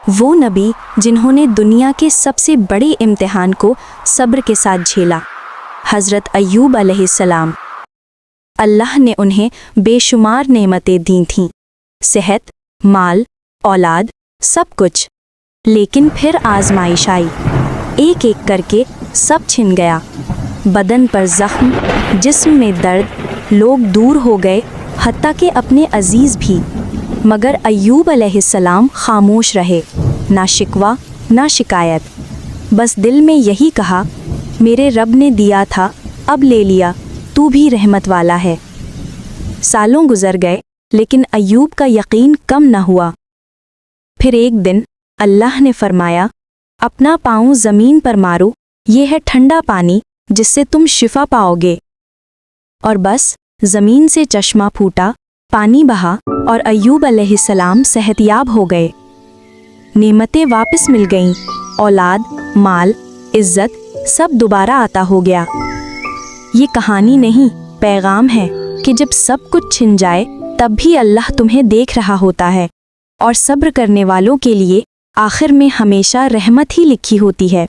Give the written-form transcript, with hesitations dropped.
وہ نبی جنہوں نے دنیا کے سب سے بڑے امتحان کو صبر کے ساتھ جھیلا، حضرت ایوب علیہ السلام۔ اللہ نے انہیں بے شمار نعمتیں دی تھیں، صحت، مال، اولاد، سب کچھ، لیکن پھر آزمائش آئی، ایک ایک کر کے سب چھن گیا، بدن پر زخم، جسم میں درد، لوگ دور ہو گئے، حتیٰ کہ اپنے عزیز بھی، مگر ایوب علیہ السلام خاموش رہے، نہ شکوہ نہ شکایت، بس دل میں یہی کہا، میرے رب نے دیا تھا اب لے لیا، تو بھی رحمت والا ہے۔ سالوں گزر گئے لیکن ایوب کا یقین کم نہ ہوا۔ پھر ایک دن اللہ نے فرمایا، اپنا پاؤں زمین پر مارو، یہ ہے ٹھنڈا پانی جس سے تم شفا پاؤ گے۔ اور بس زمین سے چشمہ پھوٹا، پانی بہا اور ایوب علیہ السلام صحت یاب ہو گئے، نعمتیں واپس مل گئیں، اولاد، مال، عزت سب دوبارہ عطا ہو گیا۔ یہ کہانی نہیں، پیغام ہے کہ جب سب کچھ چھن جائے تب بھی اللہ تمہیں دیکھ رہا ہوتا ہے، اور صبر کرنے والوں کے لیے آخر میں ہمیشہ رحمت ہی لکھی ہوتی ہے۔